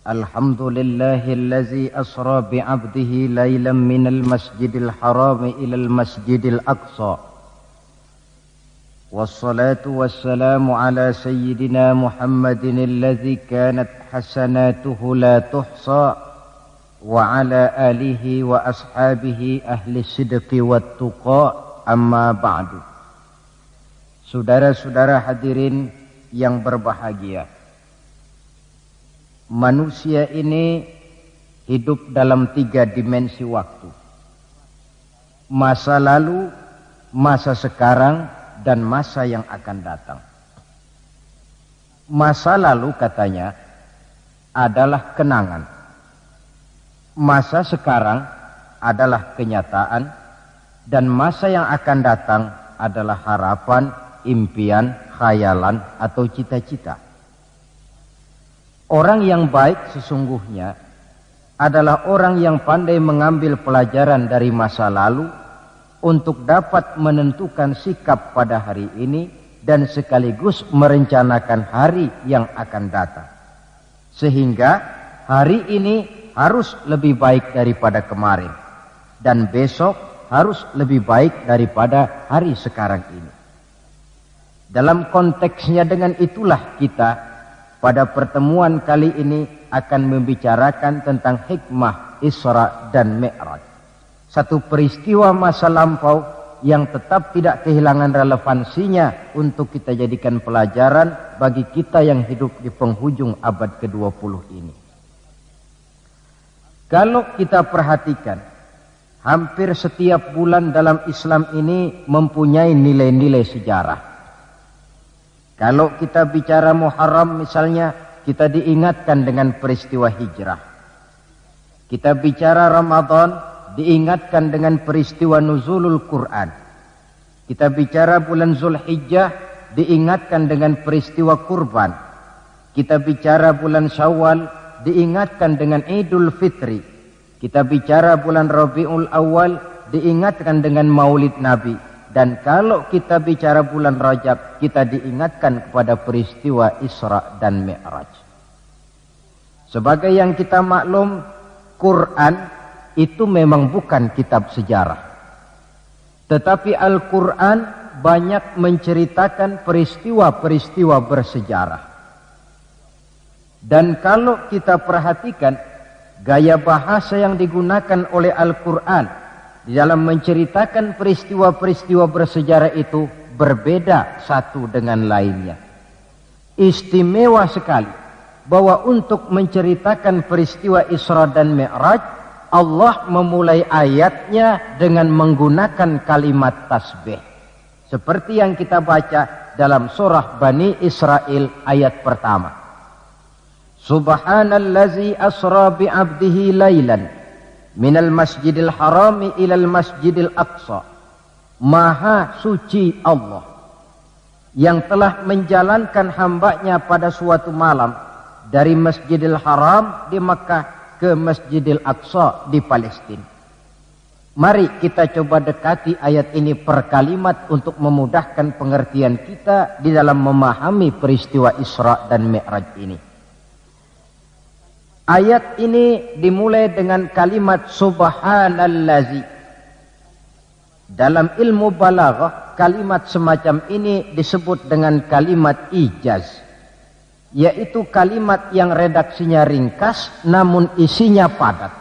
الحمد لله الذي أسرى بعبده ليلا من المسجد الحرام إلى المسجد الأقصى والصلاة والسلام على سيدنا محمد الذي كانت حسناته لا تحصى وعلى آله وأصحابه أهل الصدق والتقى أما بعد. Saudara-saudara hadirin yang berbahagia, manusia ini hidup dalam 3 dimensi waktu: masa lalu, masa sekarang, dan masa yang akan datang. Masa lalu katanya adalah kenangan, masa sekarang adalah kenyataan, dan masa yang akan datang adalah harapan, impian, khayalan, atau cita-cita. Orang yang baik sesungguhnya adalah orang yang pandai mengambil pelajaran dari masa lalu untuk dapat menentukan sikap pada hari ini dan sekaligus merencanakan hari yang akan datang. Sehingga hari ini harus lebih baik daripada kemarin, dan besok harus lebih baik daripada hari sekarang ini. Dalam konteksnya dengan itulah kita pada pertemuan kali ini akan membicarakan tentang hikmah Isra dan Mi'raj. Satu peristiwa masa lampau yang tetap tidak kehilangan relevansinya untuk kita jadikan pelajaran bagi kita yang hidup di penghujung abad ke-20 ini. Kalau kita perhatikan, hampir setiap bulan dalam Islam ini mempunyai nilai-nilai sejarah. Kalau kita bicara Muharram misalnya, kita diingatkan dengan peristiwa hijrah. Kita bicara Ramadan, diingatkan dengan peristiwa nuzulul Quran. Kita bicara bulan Zulhijjah, diingatkan dengan peristiwa kurban. Kita bicara bulan Syawal, diingatkan dengan Idul Fitri. Kita bicara bulan Rabiul Awal, diingatkan dengan Maulid Nabi. Dan kalau kita bicara bulan Rajab, kita diingatkan kepada peristiwa Isra dan Mi'raj. Sebagai yang kita maklum, Quran itu memang bukan kitab sejarah. Tetapi Al-Quran banyak menceritakan peristiwa-peristiwa bersejarah. Dan kalau kita perhatikan, gaya bahasa yang digunakan oleh Al-Quran di dalam menceritakan peristiwa-peristiwa bersejarah itu berbeda satu dengan lainnya. Istimewa sekali bahwa untuk menceritakan peristiwa Isra dan Mi'raj, Allah memulai ayatnya dengan menggunakan kalimat tasbih. Seperti yang kita baca dalam surah Bani Israel ayat pertama. Subhanallazi asra bi'abdihi laylan minal masjidil harami ilal masjidil aqsa. Maha suci Allah yang telah menjalankan hambanya pada suatu malam dari Masjidil Haram di Makkah ke Masjidil Aqsa di Palestina. Mari kita coba dekati ayat ini per kalimat untuk memudahkan pengertian kita di dalam memahami peristiwa Isra dan Mi'raj ini. Ayat ini dimulai dengan kalimat subhanallazi. Dalam ilmu balaghah, kalimat semacam ini disebut dengan kalimat ijaz, yaitu kalimat yang redaksinya ringkas namun isinya padat.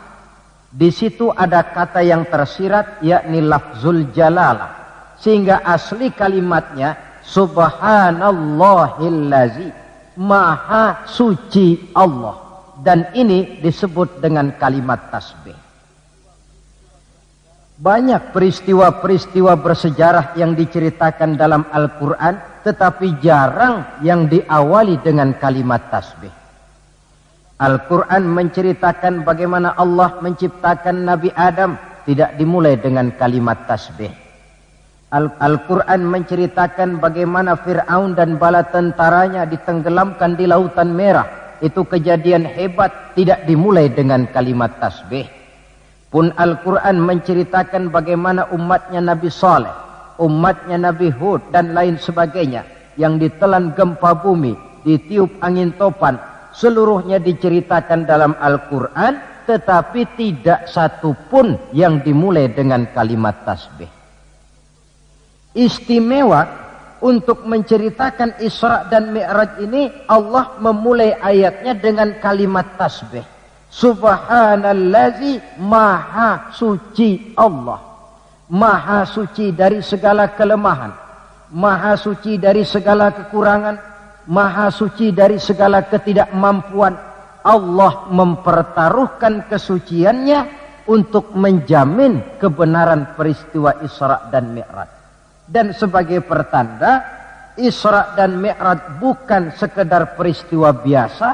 Di situ ada kata yang tersirat, yakni lafzul jalalah, sehingga asli kalimatnya subhanallahillazi, maha suci Allah. Dan ini disebut dengan kalimat tasbih. Banyak peristiwa-peristiwa bersejarah yang diceritakan dalam Al-Quran, tetapi jarang yang diawali dengan kalimat tasbih. Al-Quran menceritakan bagaimana Allah menciptakan Nabi Adam, tidak dimulai dengan kalimat tasbih. Al-Quran menceritakan bagaimana Fir'aun dan bala tentaranya ditenggelamkan di Lautan Merah. Itu kejadian hebat, tidak dimulai dengan kalimat tasbih. Pun Al-Quran menceritakan bagaimana umatnya Nabi Saleh, umatnya Nabi Hud dan lain sebagainya yang ditelan gempa bumi ditiup angin topan, seluruhnya diceritakan dalam Al-Quran, tetapi tidak satu pun yang dimulai dengan kalimat tasbih. Istimewa untuk menceritakan Isra dan Mi'raj ini, Allah memulai ayatnya dengan kalimat tasbih. Subhanallazi, maha suci Allah. Maha suci dari segala kelemahan, maha suci dari segala kekurangan, maha suci dari segala ketidakmampuan. Allah mempertaruhkan kesuciannya untuk menjamin kebenaran peristiwa Isra dan Mi'raj. Dan sebagai pertanda, Isra dan Mi'raj bukan sekedar peristiwa biasa,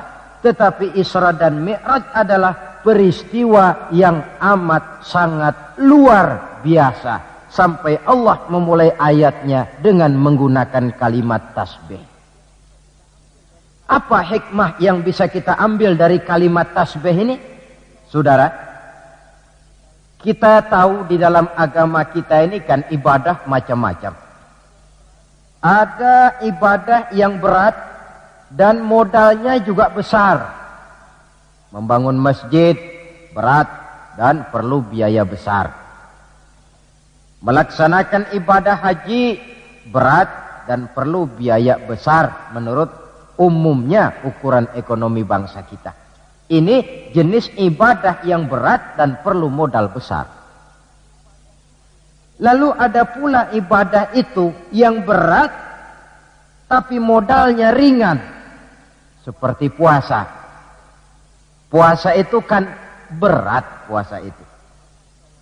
tetapi Isra dan Mi'raj adalah peristiwa yang amat sangat luar biasa. Sampai Allah memulai ayatnya dengan menggunakan kalimat tasbih. Apa hikmah yang bisa kita ambil dari kalimat tasbih ini? Saudara, kita tahu di dalam agama kita ini kan ibadah macam-macam. Ada ibadah yang berat dan modalnya juga besar. Membangun masjid berat dan perlu biaya besar. Melaksanakan ibadah haji berat dan perlu biaya besar menurut umumnya ukuran ekonomi bangsa kita. Ini jenis ibadah yang berat dan perlu modal besar. Lalu ada pula ibadah itu yang berat tapi modalnya ringan. Seperti puasa. Puasa itu kan berat, puasa itu.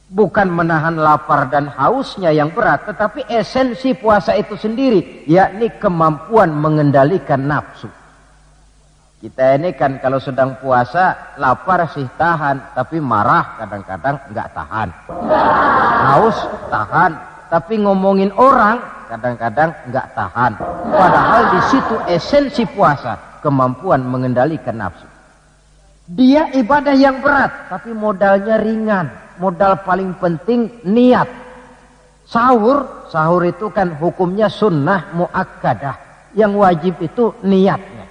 Bukan menahan lapar dan hausnya yang berat, tetapi esensi puasa itu sendiri, yakni kemampuan mengendalikan nafsu. Kita ini kan kalau sedang puasa, lapar sih tahan, tapi marah kadang-kadang nggak tahan. Haus tahan, tapi ngomongin orang kadang-kadang nggak tahan. Padahal di situ esensi puasa, kemampuan mengendalikan nafsu. Dia ibadah yang berat, tapi modalnya ringan. Modal paling penting niat. Sahur itu kan hukumnya sunnah muakkadah. Yang wajib itu niatnya.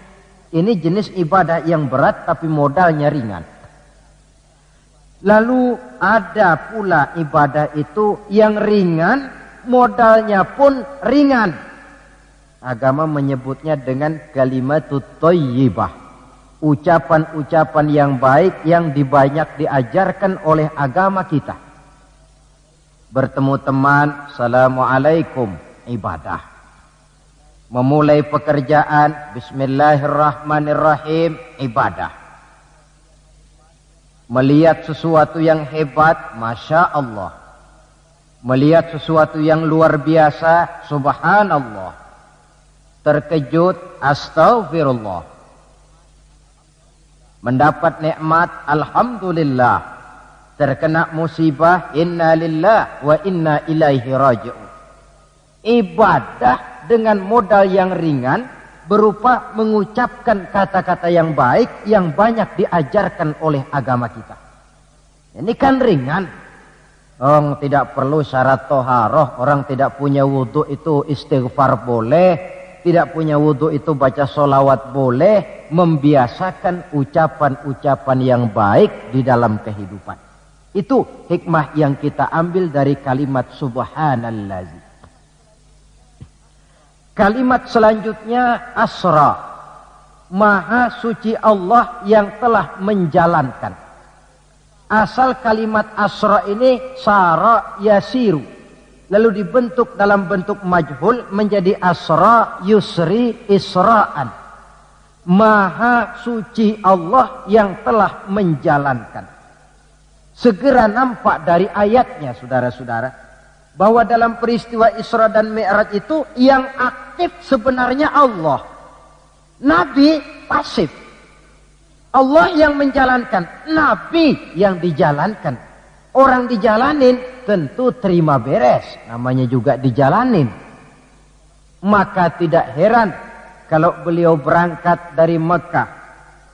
Ini jenis ibadah yang berat tapi modalnya ringan. Lalu ada pula ibadah itu yang ringan, modalnya pun ringan. Agama menyebutnya dengan kalimatut thayyibah. Ucapan-ucapan yang baik yang dibanyak diajarkan oleh agama kita. Bertemu teman, assalamualaikum, ibadah. Memulai pekerjaan, bismillahirrahmanirrahim, ibadah. Melihat sesuatu yang hebat, masya Allah. Melihat sesuatu yang luar biasa, subhanallah. Terkejut, astaghfirullah. Mendapat nikmat, alhamdulillah. Terkena musibah, inna lillah wa inna ilaihi raji'un. Ibadah dengan modal yang ringan berupa mengucapkan kata-kata yang baik yang banyak diajarkan oleh agama kita. Ini kan ringan. Orang tidak perlu syarat toharoh, orang tidak punya wudhu itu istighfar boleh. Tidak punya wudhu itu baca sholawat boleh. Membiasakan ucapan-ucapan yang baik di dalam kehidupan. Itu hikmah yang kita ambil dari kalimat subhanallazi. Kalimat selanjutnya asra. Maha suci Allah yang telah menjalankan. Asal kalimat asra ini sara yasiru. Lalu dibentuk dalam bentuk majhul menjadi asra yusri isra'an. Maha suci Allah yang telah menjalankan. Segera nampak dari ayatnya saudara-saudara, bahwa dalam peristiwa Isra dan Mi'raj itu yang aktif sebenarnya Allah. Nabi pasif. Allah yang menjalankan, Nabi yang dijalankan. Orang dijalanin tentu terima beres, namanya juga dijalanin. Maka tidak heran kalau beliau berangkat dari Mekah,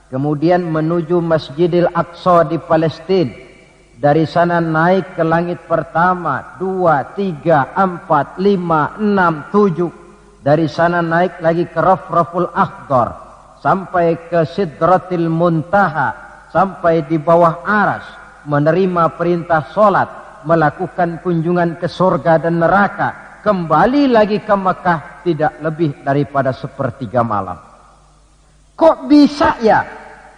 kemudian menuju Masjidil Aqsa di Palestina. Dari sana naik ke langit pertama, 2, 3, 4, 5, 6, 7. Dari sana naik lagi ke Rafraful Akhdar. sampai ke Sidratil Muntaha, sampai di bawah aras, menerima perintah sholat, melakukan kunjungan ke surga dan neraka, kembali lagi ke Mekah tidak lebih daripada sepertiga malam. Kok bisa ya?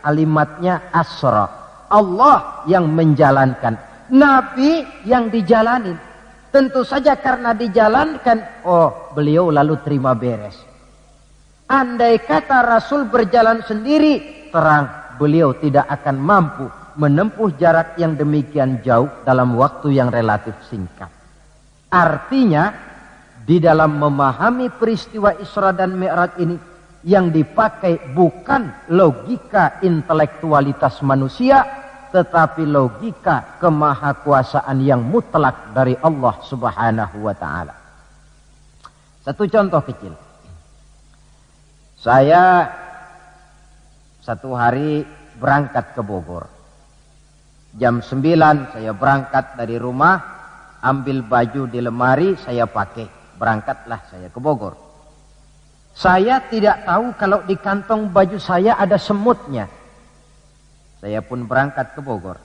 Kalimatnya asra. Allah yang menjalankan, Nabi yang dijalanin. Tentu saja karena dijalankan, oh beliau lalu terima beres. Andai kata Rasul berjalan sendiri, terang beliau tidak akan mampu menempuh jarak yang demikian jauh dalam waktu yang relatif singkat. Artinya, di dalam memahami peristiwa Isra dan Mi'raj ini, yang dipakai bukan logika intelektualitas manusia, tetapi logika kemahakuasaan yang mutlak dari Allah Subhanahu wa ta'ala. Satu contoh kecil. Saya satu hari berangkat ke Bogor. Jam 9 saya berangkat dari rumah, ambil baju di lemari, saya pakai. Berangkatlah saya ke Bogor. Saya tidak tahu kalau di kantong baju saya ada semutnya. Saya pun berangkat ke Bogor.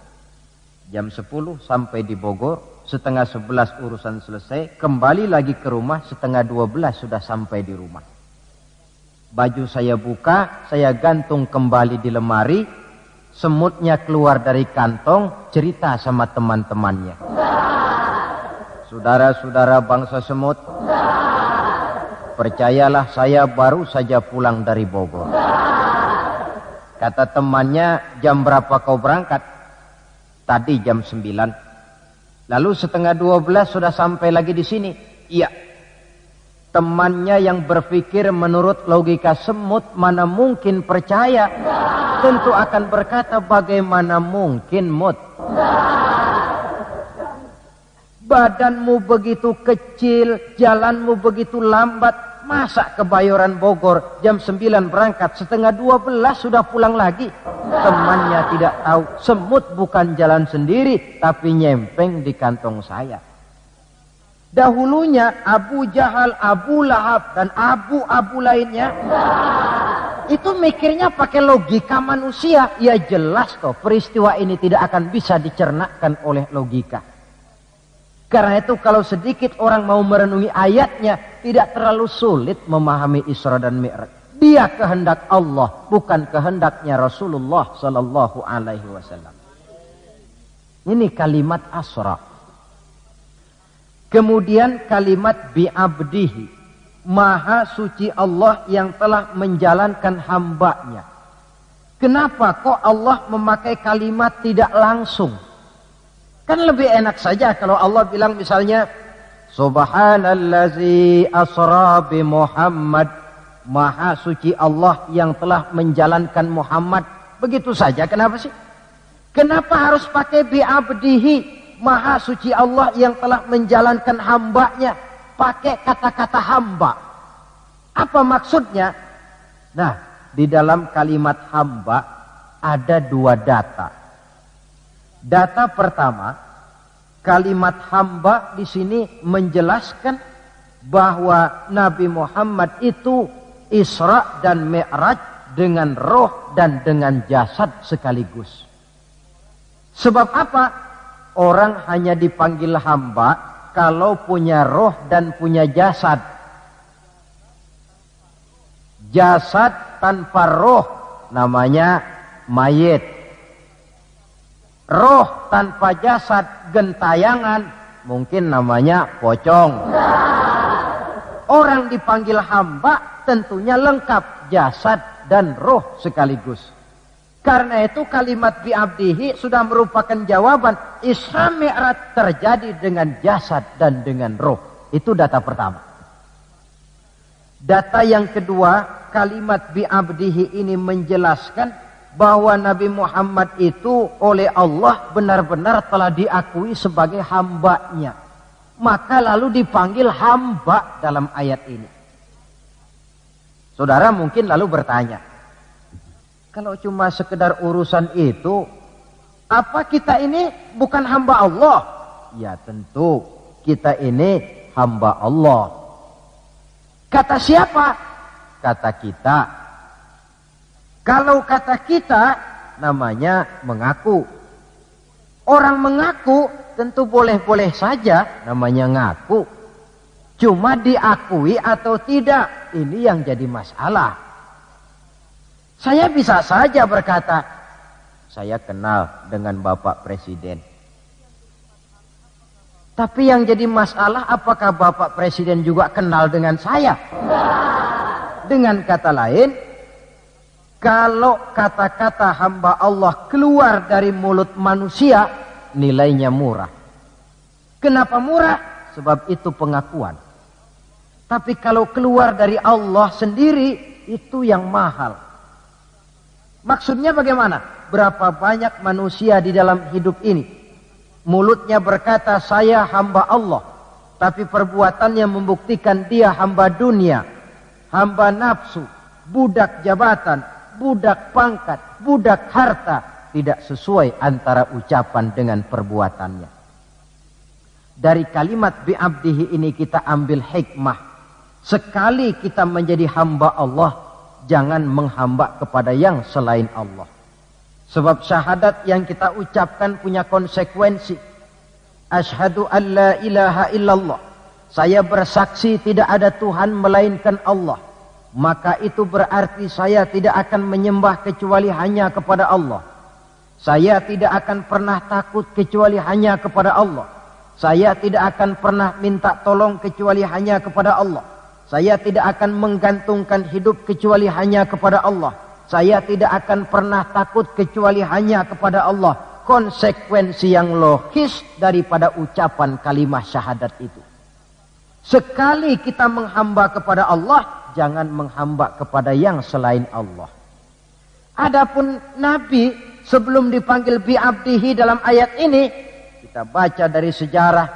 Jam 10 sampai di Bogor, setengah 11 urusan selesai, kembali lagi ke rumah, setengah 12 sudah sampai di rumah. Baju saya buka, saya gantung kembali di lemari, semutnya keluar dari kantong, cerita sama teman-temannya. Saudara-saudara bangsa semut, percayalah saya baru saja pulang dari Bogor. Kata temannya, jam berapa kau berangkat? Tadi jam 9. Lalu setengah 12 sudah sampai lagi di sini? Iya. Temannya yang berpikir menurut logika semut, mana mungkin percaya. Tentu akan berkata, bagaimana mungkin Mut? Badanmu begitu kecil, jalanmu begitu lambat, masa ke Bayoran Bogor jam 9 berangkat, setengah 12 sudah pulang lagi? Temannya tidak tahu, semut bukan jalan sendiri, tapi nyempeng di kantong saya. Dahulunya Abu Jahal, Abu Lahab, dan abu-abu lainnya, itu mikirnya pakai logika manusia. Ya jelas toh, peristiwa ini tidak akan bisa dicernakkan oleh logika. Karena itu kalau sedikit orang mau merenungi ayatnya, tidak terlalu sulit memahami Isra dan Mi'raj. Dia kehendak Allah, bukan kehendaknya Rasulullah sallallahu alaihi wasallam. Ini kalimat asra. Kemudian kalimat bi'abdihi, maha suci Allah yang telah menjalankan hambanya. Kenapa kok Allah memakai kalimat tidak langsung? Kan lebih enak saja kalau Allah bilang misalnya, Subhanallazi asra bi Muhammad, maha suci Allah yang telah menjalankan Muhammad. Begitu saja, kenapa sih? Kenapa harus pakai bi'abdihi, maha suci Allah yang telah menjalankan hambanya? Pakai kata-kata hamba. Apa maksudnya? Nah, di dalam kalimat hamba ada dua data. Data pertama, kalimat hamba di sini menjelaskan bahwa Nabi Muhammad itu Isra dan Mi'raj dengan roh dan dengan jasad sekaligus. Sebab apa? Orang hanya dipanggil hamba kalau punya roh dan punya jasad. Jasad tanpa roh namanya mayit. Roh tanpa jasad gentayangan, mungkin namanya pocong. Orang dipanggil hamba tentunya lengkap jasad dan roh sekaligus. Karena itu kalimat bi'abdihi sudah merupakan jawaban Isra Mi'raj terjadi dengan jasad dan dengan roh. Itu data pertama. Data yang kedua, kalimat bi'abdihi ini menjelaskan bahwa Nabi Muhammad itu oleh Allah benar-benar telah diakui sebagai hambanya. Maka lalu dipanggil hamba dalam ayat ini. Saudara mungkin lalu bertanya, kalau cuma sekedar urusan itu, apa kita ini bukan hamba Allah? Ya tentu, kita ini hamba Allah. Kata siapa? Kata kita. Kalau kata kita namanya mengaku. Orang mengaku tentu boleh-boleh saja, namanya ngaku. Cuma diakui atau tidak, ini yang jadi masalah. Saya bisa saja berkata, saya kenal dengan Bapak Presiden. Tapi yang jadi masalah, apakah Bapak Presiden juga kenal dengan saya? Dengan kata lain, kalau kata-kata hamba Allah keluar dari mulut manusia, nilainya murah. Kenapa murah? Sebab itu pengakuan. Tapi kalau keluar dari Allah sendiri, itu yang mahal. Maksudnya bagaimana? Berapa banyak manusia di dalam hidup ini, mulutnya berkata saya hamba Allah, tapi perbuatannya membuktikan dia hamba dunia, hamba nafsu, budak jabatan, budak pangkat, budak harta. Tidak sesuai antara ucapan dengan perbuatannya. Dari kalimat bi'abdihi ini kita ambil hikmah. Sekali kita menjadi hamba Allah, jangan menghamba kepada yang selain Allah. Sebab syahadat yang kita ucapkan punya konsekuensi. Asyhadu an la ilaha illallah. Saya bersaksi tidak ada Tuhan melainkan Allah. Maka itu berarti saya tidak akan menyembah kecuali hanya kepada Allah. Saya tidak akan pernah takut kecuali hanya kepada Allah. Saya tidak akan pernah minta tolong kecuali hanya kepada Allah. Saya tidak akan menggantungkan hidup kecuali hanya kepada Allah. Saya tidak akan pernah takut kecuali hanya kepada Allah. Konsekuensi yang logis daripada ucapan kalimat syahadat itu. Sekali kita menghamba kepada Allah, jangan menghamba kepada yang selain Allah. Adapun Nabi sebelum dipanggil bi'abdihi dalam ayat ini, kita baca dari sejarah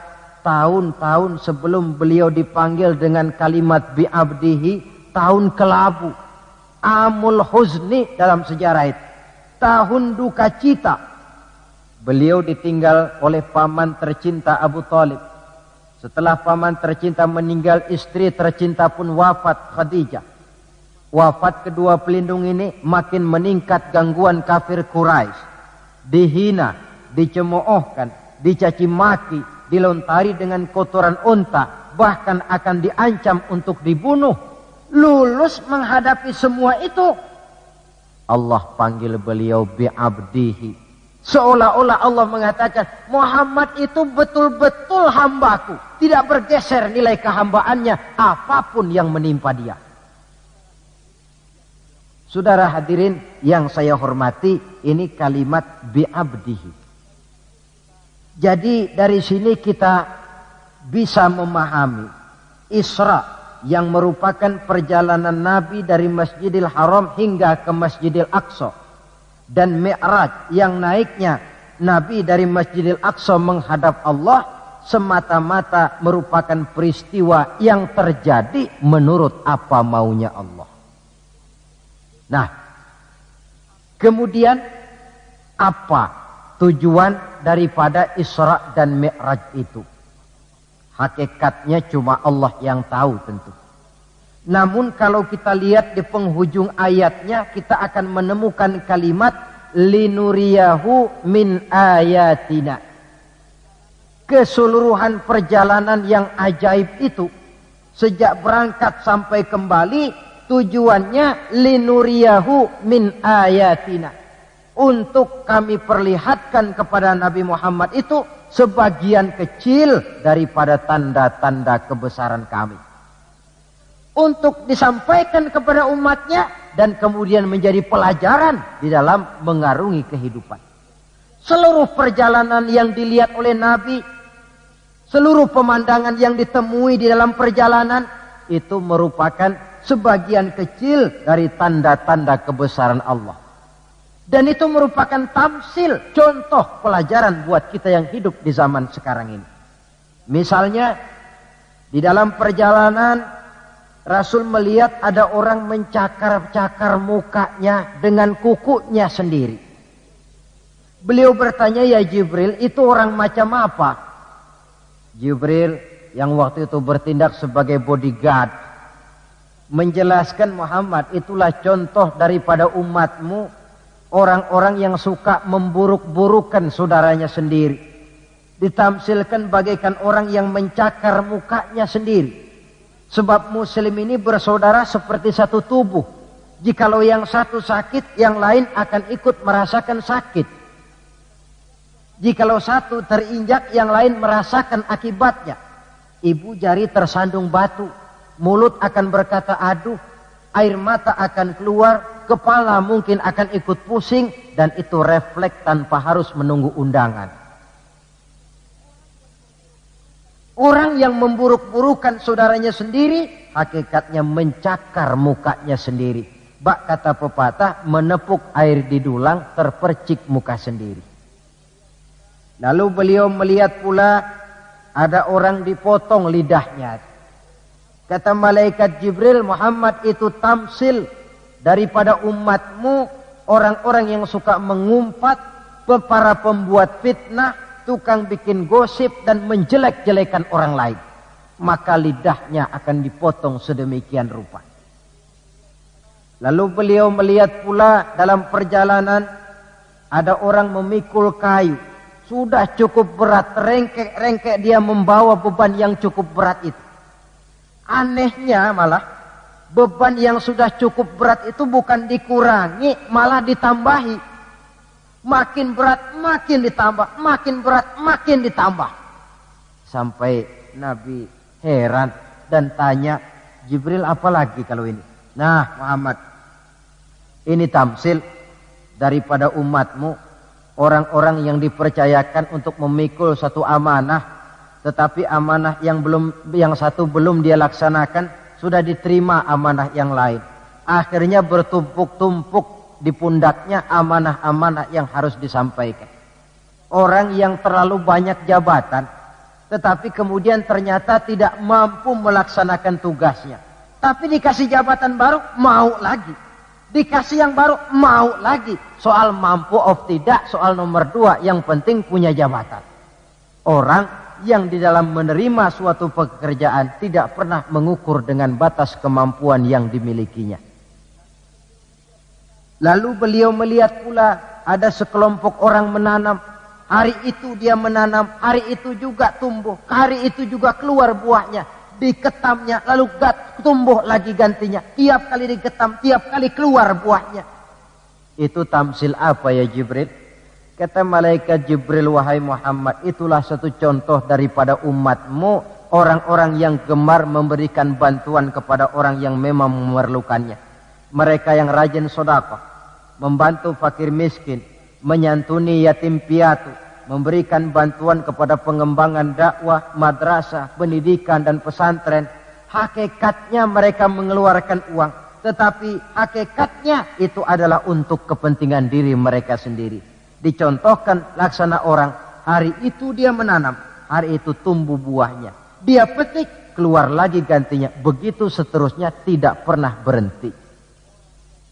tahun-tahun sebelum beliau dipanggil dengan kalimat bi'abdihi, tahun kelabu, amul huzni dalam sejarah itu, tahun duka cita. Beliau ditinggal oleh paman tercinta Abu Thalib. Setelah paman tercinta meninggal, istri tercinta pun wafat, Khadijah. Wafat kedua pelindung ini makin meningkat gangguan kafir Quraisy. Dihina, dicemoohkan, dicaci maki, dilontari dengan kotoran unta, bahkan akan diancam untuk dibunuh. Lulus menghadapi semua itu, Allah panggil beliau bi'abdihi. Seolah-olah Allah mengatakan, Muhammad itu betul-betul hambaku, tidak bergeser nilai kehambaannya apapun yang menimpa dia. Saudara hadirin yang saya hormati, ini kalimat bi'abdihi. Jadi dari sini kita bisa memahami Isra yang merupakan perjalanan Nabi dari Masjidil Haram hingga ke Masjidil Aqsa. Dan Mi'raj yang naiknya Nabi dari Masjidil Aqsa menghadap Allah semata-mata merupakan peristiwa yang terjadi menurut apa maunya Allah. Nah, kemudian apa tujuan daripada Isra dan Mi'raj itu? Hakikatnya cuma Allah yang tahu tentu. Namun kalau kita lihat di penghujung ayatnya, kita akan menemukan kalimat linuriyahu min ayatina. Keseluruhan perjalanan yang ajaib itu, sejak berangkat sampai kembali, tujuannya linuriyahu min ayatina. Untuk kami perlihatkan kepada Nabi Muhammad itu sebagian kecil daripada tanda-tanda kebesaran kami. Untuk disampaikan kepada umatnya dan kemudian menjadi pelajaran di dalam mengarungi kehidupan. Seluruh perjalanan yang dilihat oleh Nabi, seluruh pemandangan yang ditemui di dalam perjalanan, itu merupakan sebagian kecil dari tanda-tanda kebesaran Allah. Dan itu merupakan tamsil, contoh pelajaran buat kita yang hidup di zaman sekarang ini. Misalnya, di dalam perjalanan, Rasul melihat ada orang mencakar-cakar mukanya dengan kukunya sendiri. Beliau bertanya, ya Jibril, itu orang macam apa? Jibril yang waktu itu bertindak sebagai bodyguard menjelaskan, Muhammad, itulah contoh daripada umatmu, orang-orang yang suka memburuk-burukan saudaranya sendiri. Ditamsilkan bagaikan orang yang mencakar mukanya sendiri. Sebab muslim ini bersaudara seperti satu tubuh. Jikalau yang satu sakit, yang lain akan ikut merasakan sakit. Jikalau satu terinjak, yang lain merasakan akibatnya. Ibu jari tersandung batu, mulut akan berkata aduh, air mata akan keluar, kepala mungkin akan ikut pusing, dan itu refleks tanpa harus menunggu undangan. Orang yang memburuk-burukan saudaranya sendiri, hakikatnya mencakar mukanya sendiri. Bak kata pepatah, menepuk air di dulang, terpercik muka sendiri. Lalu beliau melihat pula ada orang dipotong lidahnya. Kata malaikat Jibril, Muhammad, itu tamsil daripada umatmu, orang-orang yang suka mengumpat, para pembuat fitnah, tukang bikin gosip dan menjelek-jelekan orang lain. Maka lidahnya akan dipotong sedemikian rupa. Lalu beliau melihat pula dalam perjalanan ada orang memikul kayu. Sudah cukup berat, rengkek-rengkek dia membawa beban yang cukup berat itu. Anehnya malah beban yang sudah cukup berat itu bukan dikurangi, malah ditambahi. Makin berat makin ditambah, makin berat makin ditambah. Sampai Nabi heran dan tanya, Jibril, apa lagi kalau ini? Nah Muhammad, ini tamsil daripada umatmu, orang-orang yang dipercayakan untuk memikul satu amanah, tetapi amanah yang satu belum dia laksanakan, sudah diterima amanah yang lain. Akhirnya bertumpuk-tumpuk di pundaknya amanah-amanah yang harus disampaikan. Orang yang terlalu banyak jabatan, tetapi kemudian ternyata tidak mampu melaksanakan tugasnya. Tapi dikasih jabatan baru, mau lagi. Dikasih yang baru, mau lagi. Soal mampu of tidak, soal nomor 2, yang penting punya jabatan. Orang yang di dalam menerima suatu pekerjaan tidak pernah mengukur dengan batas kemampuan yang dimilikinya. Lalu beliau melihat pula ada sekelompok orang menanam. Hari itu dia menanam, hari itu juga tumbuh, hari itu juga keluar buahnya. Diketamnya, lalu tumbuh lagi gantinya. Tiap kali diketam, tiap kali keluar buahnya. Itu tamsil apa ya Jibril? Kata malaikat Jibril, wahai Muhammad, itulah satu contoh daripada umatmu, orang-orang yang gemar memberikan bantuan kepada orang yang memang memerlukannya. Mereka yang rajin sedekah, membantu fakir miskin, menyantuni yatim piatu, memberikan bantuan kepada pengembangan dakwah, madrasah, pendidikan dan pesantren. Hakikatnya mereka mengeluarkan uang, tetapi hakikatnya itu adalah untuk kepentingan diri mereka sendiri. Dicontohkan laksana orang, hari itu dia menanam, hari itu tumbuh buahnya. Dia petik, keluar lagi gantinya. Begitu seterusnya, tidak pernah berhenti.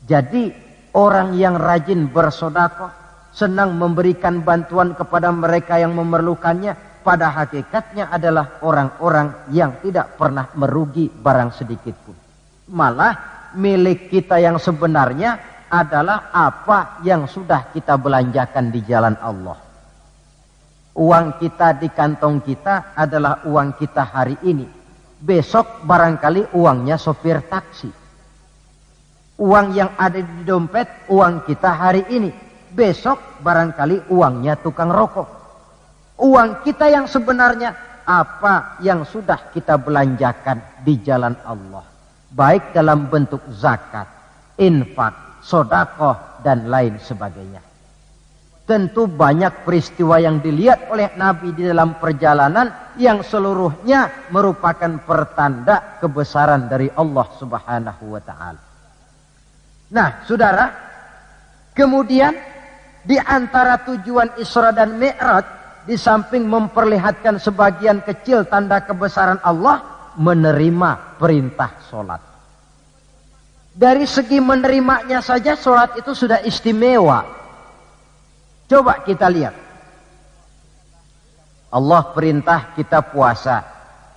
Jadi orang yang rajin bersedekah, senang memberikan bantuan kepada mereka yang memerlukannya, pada hakikatnya adalah orang-orang yang tidak pernah merugi barang sedikit pun. Malah milik kita yang sebenarnya adalah apa yang sudah kita belanjakan di jalan Allah. Uang kita di kantong kita adalah uang kita hari ini. Besok barangkali uangnya sopir taksi. Uang yang ada di dompet uang kita hari ini. Besok barangkali uangnya tukang rokok. Uang kita yang sebenarnya apa yang sudah kita belanjakan di jalan Allah. Baik dalam bentuk zakat, infak, sedekah dan lain sebagainya. Tentu banyak peristiwa yang dilihat oleh Nabi di dalam perjalanan yang seluruhnya merupakan pertanda kebesaran dari Allah Subhanahu wa taala. Nah, Saudara, kemudian di antara tujuan Isra dan Mi'raj, di samping memperlihatkan sebagian kecil tanda kebesaran Allah, menerima perintah sholat. Dari segi menerimanya saja sholat itu sudah istimewa. Coba kita lihat. Allah perintah kita puasa.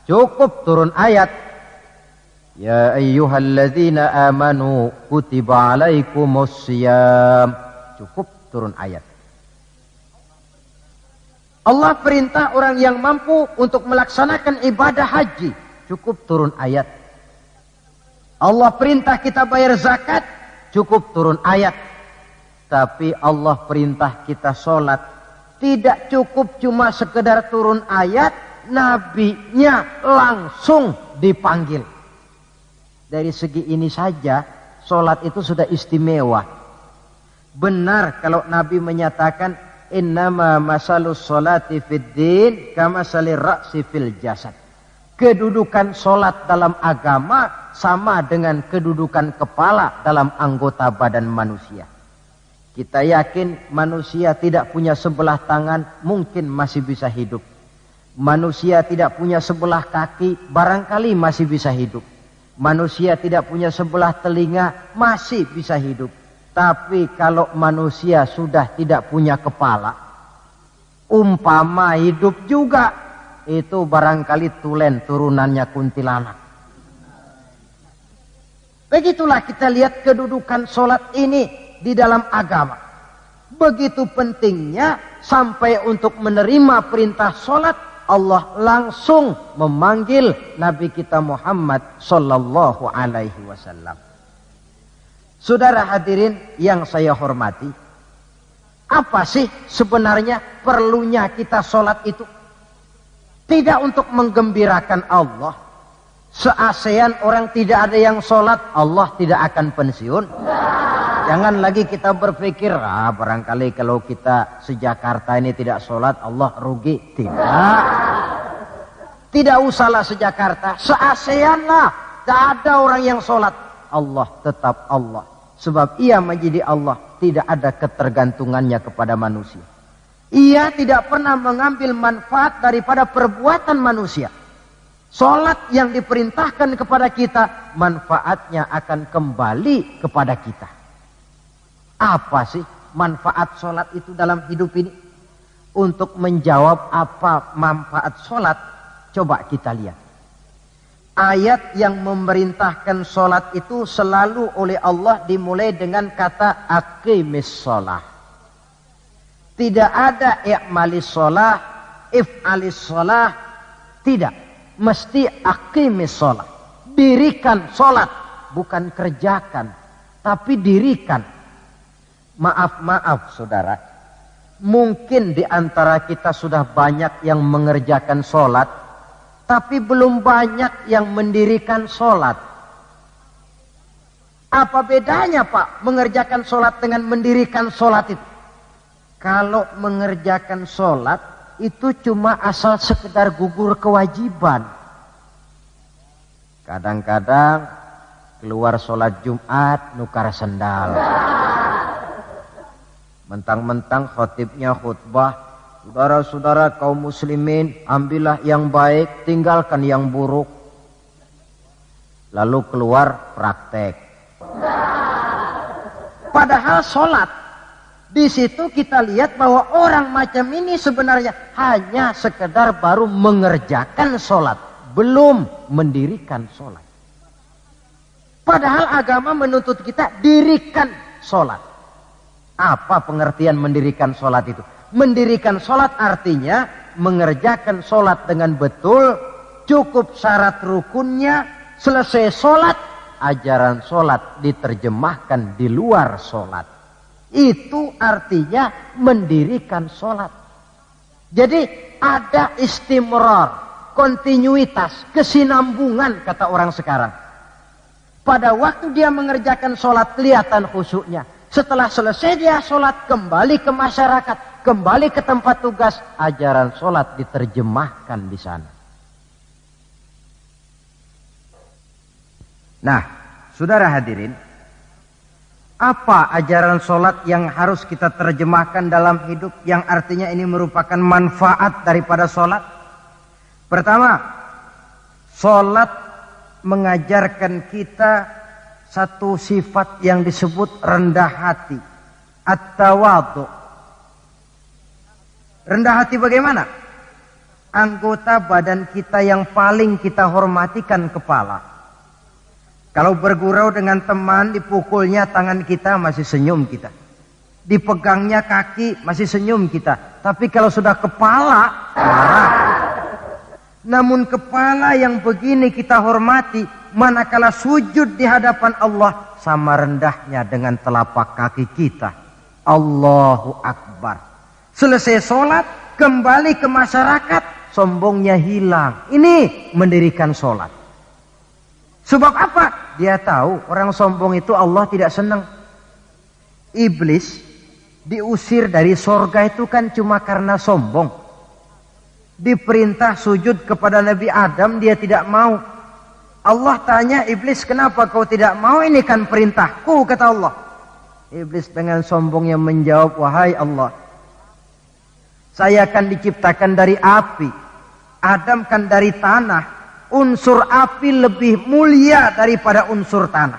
Cukup turun ayat. Ya ayyuhalladzina amanu kutiba alaikumussyam. Cukup turun ayat. Allah perintah orang yang mampu untuk melaksanakan ibadah haji. Cukup turun ayat. Allah perintah kita bayar zakat. Cukup turun ayat. Tapi Allah perintah kita sholat. Tidak cukup cuma sekedar turun ayat. Nabinya langsung dipanggil. Dari segi ini saja, sholat itu sudah istimewa. Benar kalau Nabi menyatakan, innama masalus sholati fid din kama salir ra'si fil jasad. Kedudukan sholat dalam agama sama dengan kedudukan kepala dalam anggota badan manusia. Kita yakin manusia tidak punya sebelah tangan, mungkin masih bisa hidup. Manusia tidak punya sebelah kaki, barangkali masih bisa hidup. Manusia tidak punya sebelah telinga, masih bisa hidup. Tapi kalau manusia sudah tidak punya kepala, umpama hidup juga, itu barangkali tulen turunannya kuntilanak. Begitulah kita lihat kedudukan sholat ini di dalam agama. Begitu pentingnya sampai untuk menerima perintah sholat, Allah langsung memanggil Nabi kita Muhammad sallallahu alaihi wasallam. Saudara hadirin yang saya hormati, apa sih sebenarnya perlunya kita sholat itu? Tidak untuk menggembirakan Allah. Se-ASEAN orang tidak ada yang sholat, Allah tidak akan pensiun. Jangan lagi kita berpikir, barangkali kalau kita se-Jakarta ini tidak sholat, Allah rugi. Tidak. Tidak usahlah se-Jakarta, se-ASEAN lah. Tidak ada orang yang sholat. Allah tetap Allah. Sebab ia menjadi Allah, tidak ada ketergantungannya kepada manusia. Ia tidak pernah mengambil manfaat daripada perbuatan manusia. Sholat yang diperintahkan kepada kita, manfaatnya akan kembali kepada kita. Apa sih manfaat sholat itu dalam hidup ini? Untuk menjawab apa manfaat sholat, coba kita lihat. Ayat yang memerintahkan sholat itu selalu oleh Allah dimulai dengan kata aqimis sholah. Tidak ada i'malis sholah, if'alis sholah. Tidak. Mesti aqimis sholah. Dirikan sholat. Bukan kerjakan. Tapi dirikan. Maaf saudara. Mungkin di antara kita sudah banyak yang mengerjakan sholat. Tapi belum banyak yang mendirikan sholat. Apa bedanya Pak mengerjakan sholat dengan mendirikan sholat itu? Kalau mengerjakan sholat itu cuma asal sekedar gugur kewajiban. Kadang-kadang keluar sholat Jumat nukar sendal. Mentang-mentang khotibnya khutbah, saudara-saudara kaum muslimin, ambillah yang baik, tinggalkan yang buruk. Lalu keluar praktek. Padahal sholat, di situ kita lihat bahwa orang macam ini sebenarnya hanya sekedar baru mengerjakan sholat, belum mendirikan sholat. Padahal agama menuntut kita dirikan sholat. Apa pengertian mendirikan sholat itu? Mendirikan sholat artinya mengerjakan sholat dengan betul, cukup syarat rukunnya, selesai sholat, ajaran sholat diterjemahkan di luar sholat. Itu artinya mendirikan sholat. Jadi ada istimrar, kontinuitas, kesinambungan kata orang sekarang. Pada waktu dia mengerjakan sholat kelihatan khusyuknya. Setelah selesai dia sholat, kembali ke masyarakat, kembali ke tempat tugas, ajaran sholat diterjemahkan di sana. Nah, saudara hadirin, apa ajaran sholat yang harus kita terjemahkan dalam hidup, yang artinya ini merupakan manfaat daripada sholat? Pertama, sholat mengajarkan kita satu sifat yang disebut rendah hati, at-tawadhu. Rendah hati bagaimana? Anggota badan kita yang paling kita hormatikan kepala. Kalau bergurau dengan teman, dipukulnya tangan kita, masih senyum kita. Dipegangnya kaki, masih senyum kita. Tapi kalau sudah kepala, marah. Namun kepala yang begini kita hormati, manakala sujud di hadapan Allah, sama rendahnya dengan telapak kaki kita. Allahu Akbar. Selesai sholat, kembali ke masyarakat, sombongnya hilang. Ini mendirikan sholat. Sebab apa? Dia tahu orang sombong itu Allah tidak senang. Iblis diusir dari sorga itu kan cuma karena sombong. Diperintah sujud kepada Nabi Adam, dia tidak mau. Allah tanya iblis, kenapa kau tidak mau? Ini kan perintahku, kata Allah. Iblis dengan sombongnya menjawab, wahai Allah, saya akan diciptakan dari api, Adam kan dari tanah. Unsur api lebih mulia daripada unsur tanah.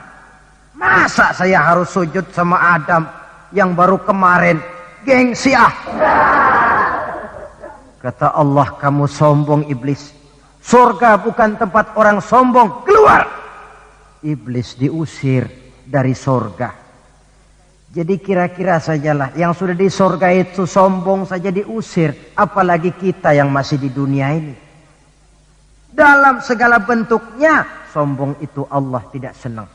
Masa saya harus sujud sama Adam yang baru kemarin? Gengsi ah. Kata Allah, kamu sombong iblis. Surga bukan tempat orang sombong. Keluar. Iblis diusir dari surga. Jadi kira-kira sajalah yang sudah di surga itu sombong saja diusir. Apalagi kita yang masih di dunia ini. Dalam segala bentuknya, sombong itu Allah tidak senang.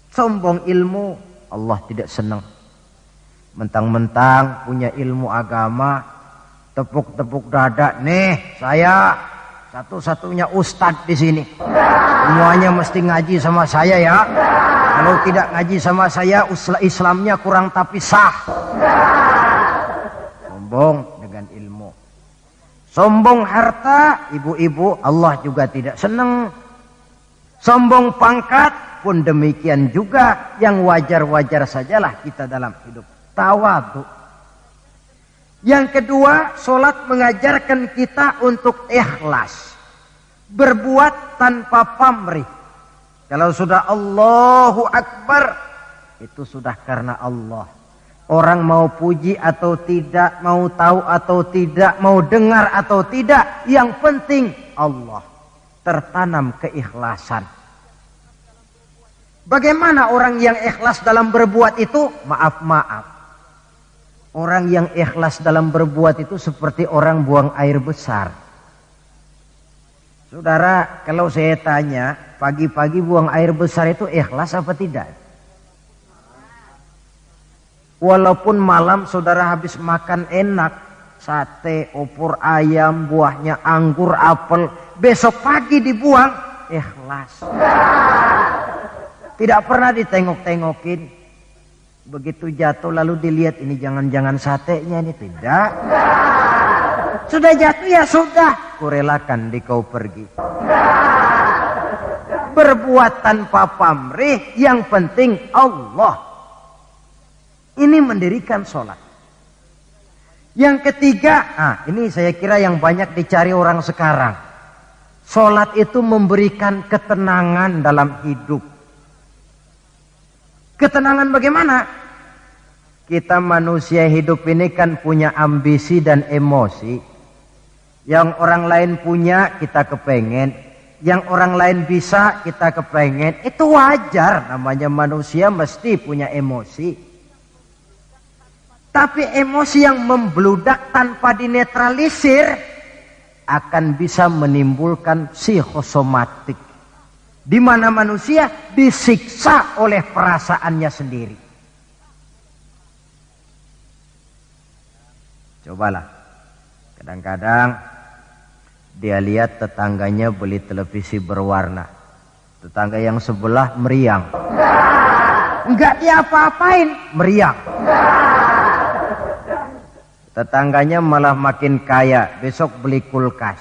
Sombong ilmu, Allah tidak senang. Mentang-mentang punya ilmu agama, tepuk-tepuk dada, nih saya satu-satunya ustadz di sini. Semuanya mesti ngaji sama saya ya. Kalau tidak ngaji sama saya, Islamnya kurang tapi sah. Sombong dengan ilmu. Sombong harta, ibu-ibu, Allah juga tidak senang. Sombong pangkat pun demikian juga, yang wajar-wajar sajalah kita dalam hidup. Tawadhu. Yang kedua, sholat mengajarkan kita untuk ikhlas. Berbuat tanpa pamrih. Kalau sudah Allahu Akbar, itu sudah karena Allah. Orang mau puji atau tidak, mau tahu atau tidak, mau dengar atau tidak, yang penting Allah. Tertanam keikhlasan. Bagaimana orang yang ikhlas dalam berbuat itu? Maaf. Orang yang ikhlas dalam berbuat itu seperti orang buang air besar. Saudara, kalau saya tanya, pagi-pagi buang air besar itu ikhlas apa tidak? Walaupun malam saudara habis makan enak, sate, opor ayam, buahnya anggur, apel, besok pagi dibuang, ikhlas. Tidak pernah ditengok-tengokin. Begitu jatuh lalu dilihat, ini jangan-jangan satenya ini, tidak. Sudah jatuh ya sudah, kurelakan kau pergi. Berbuat tanpa pamrih, yang penting Allah. Ini mendirikan sholat. Yang ketiga, ini saya kira yang banyak dicari orang sekarang. Sholat itu memberikan ketenangan dalam hidup. Ketenangan bagaimana? Kita manusia hidup ini kan punya ambisi dan emosi. Yang orang lain punya, kita kepengen. Yang orang lain bisa, kita kepengen. Itu wajar, namanya manusia mesti punya emosi. Tapi emosi yang membludak tanpa dinetralisir akan bisa menimbulkan psikosomatik. Di mana manusia disiksa oleh perasaannya sendiri. Cobalah. Kadang-kadang dia lihat tetangganya beli televisi berwarna. Tetangga yang sebelah meriang. Enggak dia apa-apain, meriang. Tetangganya malah makin kaya, besok beli kulkas.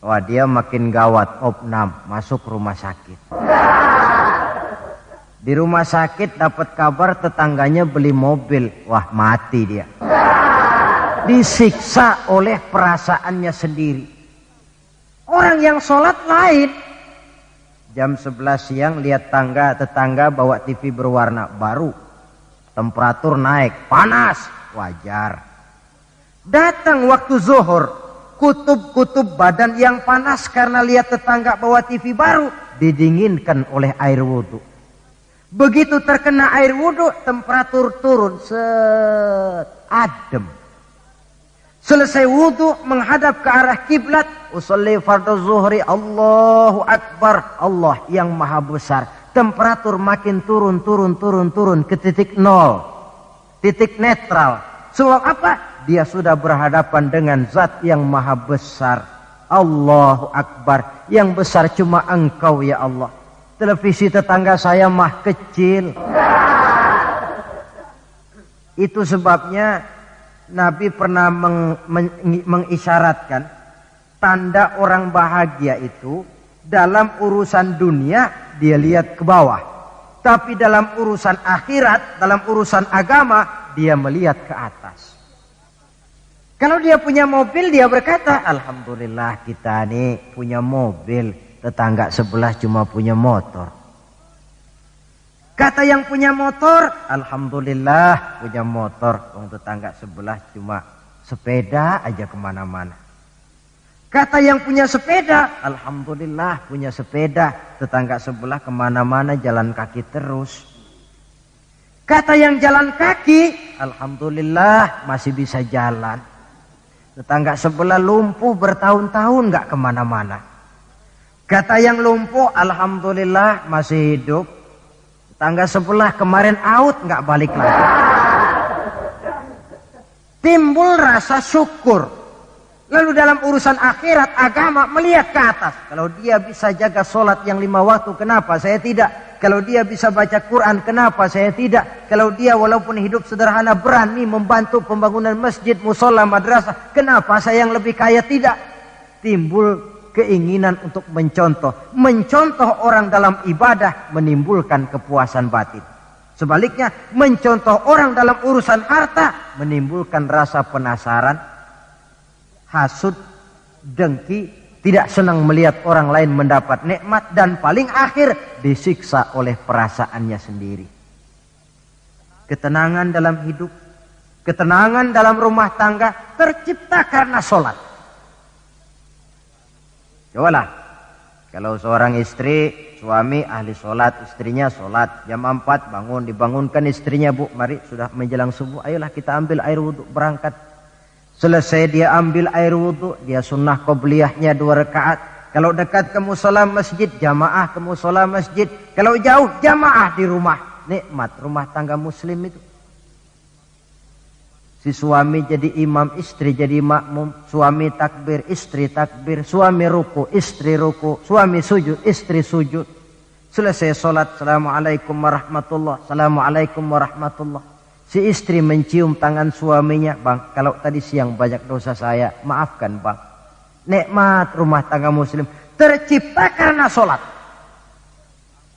Wah, dia makin gawat, opnam, masuk rumah sakit. Di rumah sakit dapat kabar tetangganya beli mobil, wah mati dia. Disiksa oleh perasaannya sendiri. Orang yang sholat lain. Jam 11 siang lihat tetangga bawa TV berwarna baru. Temperatur naik, panas, wajar. Datang waktu zuhur, kutub-kutub badan yang panas karena lihat tetangga bawa TV baru, didinginkan oleh air wudhu. Begitu terkena air wudhu, temperatur turun, adem. Selesai wudhu, menghadap ke arah kiblat, usolli fardhu zuhri, Allahu Akbar, Allah yang maha besar. Temperatur makin turun ke titik nol, titik netral. Sebab apa? Dia sudah berhadapan dengan zat yang maha besar. Allahu Akbar, yang besar cuma Engkau ya Allah. Televisi tetangga saya mah kecil. Itu sebabnya Nabi pernah mengisyaratkan tanda orang bahagia itu dalam urusan dunia dia lihat ke bawah, tapi dalam urusan akhirat, dalam urusan agama dia melihat ke atas. Kalau dia punya mobil, dia berkata, alhamdulillah kita nih punya mobil, tetangga sebelah cuma punya motor. Kata yang punya motor, alhamdulillah punya motor, tetangga sebelah cuma sepeda aja kemana-mana. Kata yang punya sepeda, alhamdulillah punya sepeda, tetangga sebelah kemana-mana jalan kaki terus. Kata yang jalan kaki, alhamdulillah masih bisa jalan. Tetangga sebelah lumpuh bertahun-tahun gak kemana-mana. Kata yang lumpuh, alhamdulillah masih hidup. Tetangga sebelah kemarin out gak balik lagi. Timbul rasa syukur. Lalu dalam urusan akhirat, agama melihat ke atas. Kalau dia bisa jaga sholat yang 5 waktu, kenapa saya tidak? Kalau dia bisa baca Quran, kenapa saya tidak? Kalau dia walaupun hidup sederhana berani membantu pembangunan masjid, musola, madrasah, kenapa saya yang lebih kaya tidak? Timbul keinginan untuk mencontoh. Mencontoh orang dalam ibadah menimbulkan kepuasan batin. Sebaliknya, mencontoh orang dalam urusan harta menimbulkan rasa penasaran, hasud, dengki, tidak senang melihat orang lain mendapat nikmat, dan paling akhir disiksa oleh perasaannya sendiri. Ketenangan dalam hidup, ketenangan dalam rumah tangga tercipta karena sholat. Cobalah, kalau seorang istri, suami ahli sholat, istrinya sholat, jam 4 bangun, dibangunkan istrinya, bu mari sudah menjelang subuh, ayolah kita ambil air wudhu berangkat. Selesai dia ambil air wudhu, dia sunnah qobliyahnya 2 rakaat. Kalau dekat ke musola masjid, jamaah ke musola masjid. Kalau jauh, jamaah di rumah. Nikmat rumah tangga muslim itu. Si suami jadi imam, istri jadi makmum. Suami takbir, istri takbir. Suami ruku, istri ruku. Suami sujud, istri sujud. Selesai sholat, assalamualaikum warahmatullah, assalamualaikum warahmatullah. Si istri mencium tangan suaminya, bang, kalau tadi siang banyak dosa saya, maafkan bang. Nikmat rumah tangga muslim tercipta karena sholat.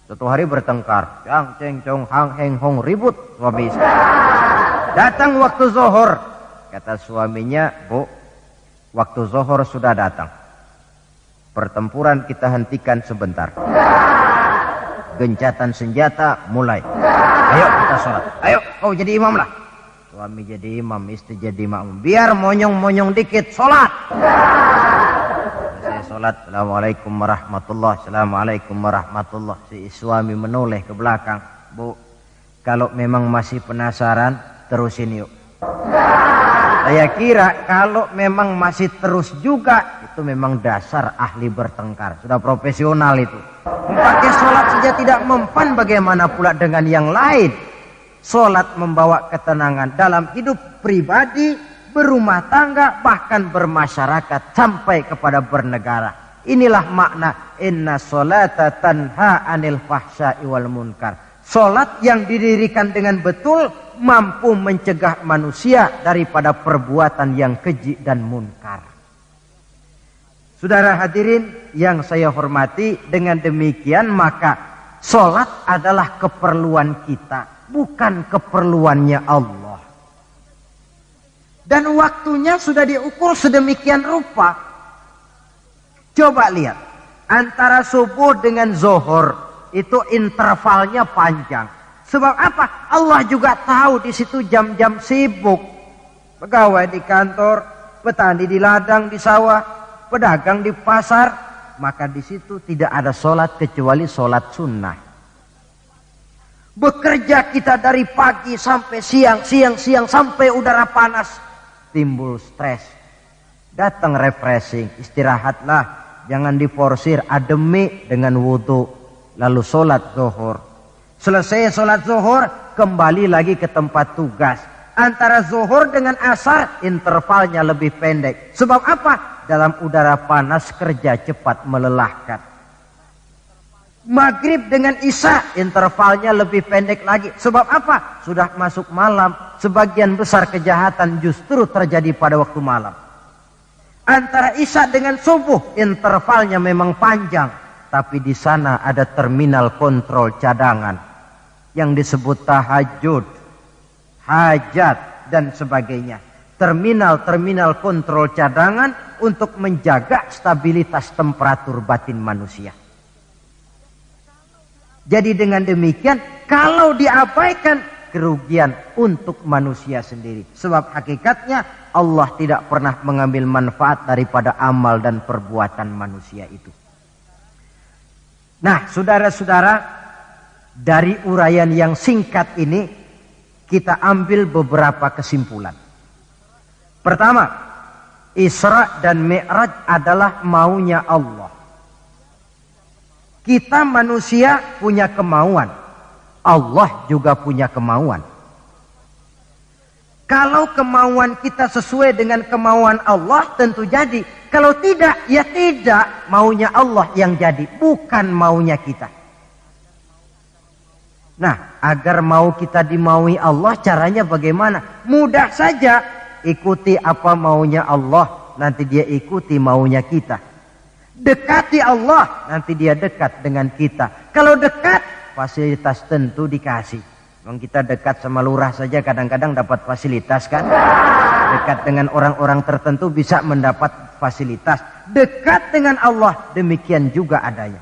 Suatu hari bertengkar, cang ceng cong hang heng hong, ribut suami istri. Datang waktu zuhur, kata suaminya, bu, waktu zuhur sudah datang. Pertempuran kita hentikan sebentar. Gencatan senjata mulai. Ayo kita sholat. Ayo kau jadi imam lah. Suami jadi imam, istri jadi makmum. Biar monyong-monyong dikit, sholat. Saya sholat, assalamualaikum warahmatullah, assalamualaikum warahmatullah. Si suami menoleh ke belakang. Bu, kalau memang masih penasaran, terusin yuk. Saya kira kalau memang masih terus juga, itu memang dasar ahli bertengkar. Sudah profesional itu. Pakai sholat saja tidak mempan, bagaimana pula dengan yang lain. Sholat membawa ketenangan dalam hidup pribadi, berumah tangga, bahkan bermasyarakat sampai kepada bernegara. Inilah makna inna sholata tanha anil fahsya'i wal munkar. Sholat yang didirikan dengan betul mampu mencegah manusia daripada perbuatan yang keji dan munkar. Saudara hadirin yang saya hormati, dengan demikian maka sholat adalah keperluan kita, bukan keperluannya Allah. Dan waktunya sudah diukur sedemikian rupa. Coba lihat, antara subuh dengan zuhur itu intervalnya panjang. Sebab apa? Allah juga tahu di situ jam-jam sibuk. Pegawai di kantor, petani di ladang, di sawah, pedagang di pasar, maka di situ tidak ada sholat kecuali sholat sunnah. Bekerja kita dari pagi sampai siang sampai udara panas, timbul stres. Datang refreshing, istirahatlah, jangan diforsir, ademi dengan wudhu, lalu sholat zuhur. Selesai sholat zuhur, kembali lagi ke tempat tugas. Antara zuhur dengan asar intervalnya lebih pendek. Sebab apa? Dalam udara panas kerja cepat melelahkan. Maghrib dengan isya intervalnya lebih pendek lagi. Sebab apa? Sudah masuk malam. Sebagian besar kejahatan justru terjadi pada waktu malam. Antara isya dengan subuh intervalnya memang panjang. Tapi di sana ada terminal kontrol cadangan yang disebut tahajud, hajat dan sebagainya. Terminal kontrol cadangan untuk menjaga stabilitas temperatur batin manusia. Jadi dengan demikian, kalau diabaikan, kerugian untuk manusia sendiri. Sebab hakikatnya Allah tidak pernah mengambil manfaat daripada amal dan perbuatan manusia itu. Nah, saudara-saudara, dari uraian yang singkat ini kita ambil beberapa kesimpulan. Pertama, Isra dan Mi'raj adalah maunya Allah. Kita manusia punya kemauan, Allah juga punya kemauan. Kalau kemauan kita sesuai dengan kemauan Allah, tentu jadi. Kalau tidak, ya tidak. Maunya Allah yang jadi, bukan maunya kita. Nah, agar mau kita dimaui Allah, caranya bagaimana? Mudah saja. Ikuti apa maunya Allah, nanti dia ikuti maunya kita. Dekati Allah, nanti dia dekat dengan kita. Kalau dekat, fasilitas tentu dikasih. Memang kita dekat sama lurah saja kadang-kadang dapat fasilitas kan. Dekat dengan orang-orang tertentu bisa mendapat fasilitas. Dekat dengan Allah, demikian juga adanya.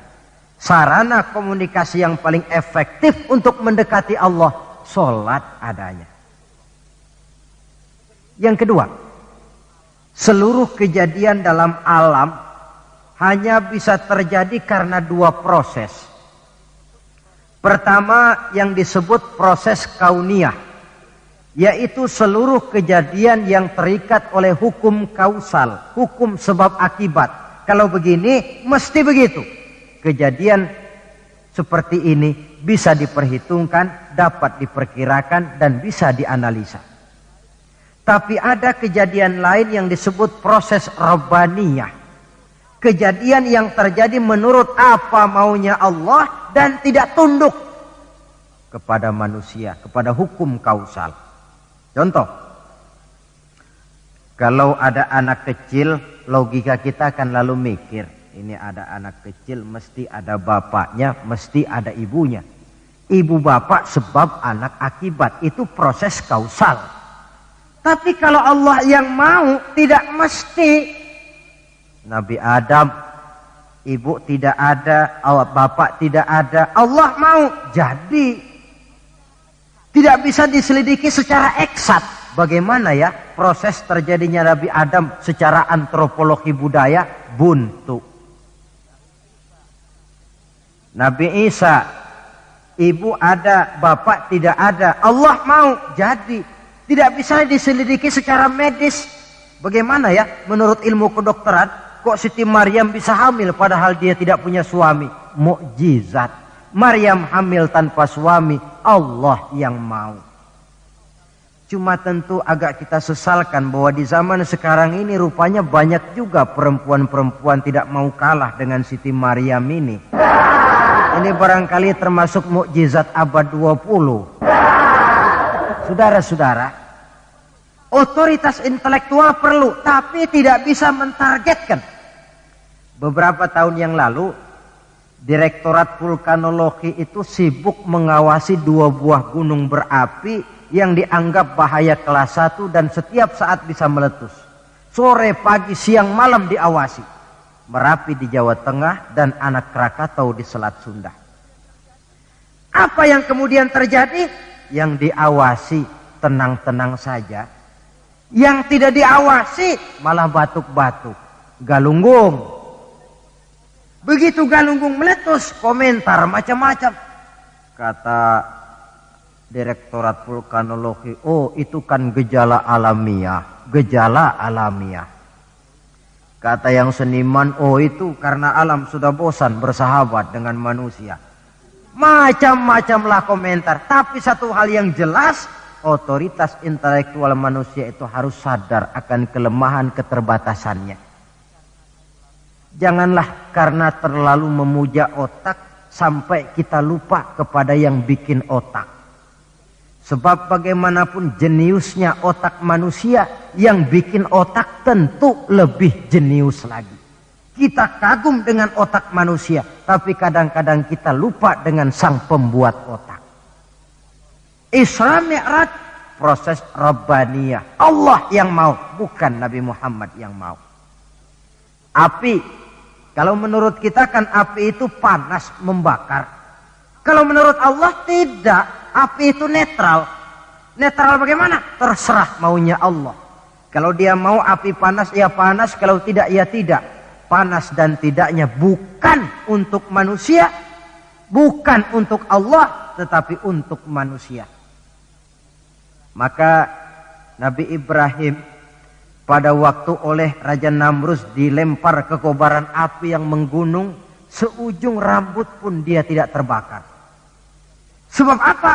Sarana komunikasi yang paling efektif untuk mendekati Allah, sholat adanya. Yang kedua, seluruh kejadian dalam alam hanya bisa terjadi karena dua proses. Pertama yang disebut proses kauniyah, yaitu seluruh kejadian yang terikat oleh hukum kausal, hukum sebab akibat. Kalau begini, mesti begitu. Kejadian seperti ini bisa diperhitungkan, dapat diperkirakan, dan bisa dianalisa. Tapi ada kejadian lain yang disebut proses rabbaniyah. Kejadian yang terjadi menurut apa maunya Allah dan tidak tunduk kepada manusia, kepada hukum kausal. Contoh, kalau ada anak kecil, logika kita akan lalu mikir, ini ada anak kecil, mesti ada bapaknya, mesti ada ibunya. Ibu bapak sebab anak akibat, itu proses kausal. Tapi kalau Allah yang mau, tidak mesti. Nabi Adam, ibu tidak ada, bapak tidak ada, Allah mau jadi. Tidak bisa diselidiki secara eksat. Bagaimana ya proses terjadinya Nabi Adam secara antropologi budaya? Buntu. Nabi Isa, ibu ada, bapak tidak ada, Allah mau jadi. Tidak bisa diselidiki secara medis. Bagaimana ya menurut ilmu kedokteran? Kok Siti Maryam bisa hamil padahal dia tidak punya suami? Mukjizat. Maryam hamil tanpa suami, Allah yang mau. Cuma tentu agak kita sesalkan bahwa di zaman sekarang ini rupanya banyak juga perempuan-perempuan tidak mau kalah dengan Siti Maryam ini. Ini barangkali termasuk mukjizat abad 20. Saudara-saudara, otoritas intelektual perlu, tapi tidak bisa mentargetkan. Beberapa tahun yang lalu, Direktorat Vulkanologi itu sibuk mengawasi 2 buah gunung berapi yang dianggap bahaya kelas 1 dan setiap saat bisa meletus. Sore, pagi, siang, malam diawasi. Merapi di Jawa Tengah dan Anak Krakatau di Selat Sunda. Apa yang kemudian terjadi? Yang diawasi tenang-tenang saja. Yang tidak diawasi malah batuk-batuk, galunggung. Begitu Galunggung meletus, komentar macam-macam. Kata Direktorat Vulkanologi, oh itu kan gejala alamiah. Gejala alamiah. Kata yang seniman, oh itu karena alam sudah bosan bersahabat dengan manusia. Macam-macamlah komentar. Tapi satu hal yang jelas, otoritas intelektual manusia itu harus sadar akan kelemahan keterbatasannya. Janganlah karena terlalu memuja otak sampai kita lupa kepada yang bikin otak. Sebab bagaimanapun jeniusnya otak manusia, yang bikin otak tentu lebih jenius lagi. Kita kagum dengan otak manusia, tapi kadang-kadang kita lupa dengan sang pembuat otak. Isra Mi'raj, proses Rabbaniyah. Allah yang mau, bukan Nabi Muhammad yang mau. Api, kalau menurut kita kan api itu panas, membakar. Kalau menurut Allah tidak, api itu netral. Netral bagaimana? Terserah maunya Allah. Kalau dia mau api panas, ya panas. Kalau tidak, ya tidak. Panas dan tidaknya bukan untuk manusia, bukan untuk Allah, tetapi untuk manusia. Maka Nabi Ibrahim pada waktu oleh Raja Namrus dilempar ke kobaran api yang menggunung, seujung rambut pun dia tidak terbakar. Sebab apa?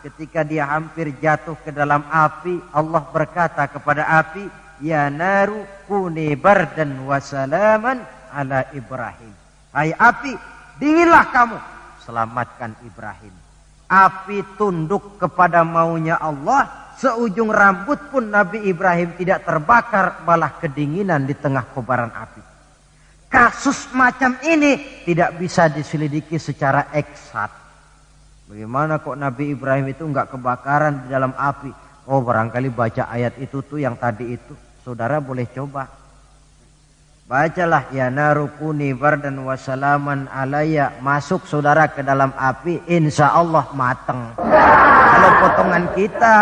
Ketika dia hampir jatuh ke dalam api, Allah berkata kepada api, ya naru kuni bardan wa salaman ala Ibrahim. Hai api, dinginlah kamu, selamatkan Ibrahim. Api tunduk kepada maunya Allah, seujung rambut pun Nabi Ibrahim tidak terbakar, malah kedinginan di tengah kobaran api. Kasus macam ini tidak bisa diselidiki secara eksat. Bagaimana kok Nabi Ibrahim itu enggak kebakaran di dalam api? Oh, barangkali baca ayat itu tuh yang tadi itu. Saudara boleh coba. Bacalah ya narukuni bardan wa salaman alayya. Masuk saudara ke dalam api, insya Allah mateng. Kalau potongan kita,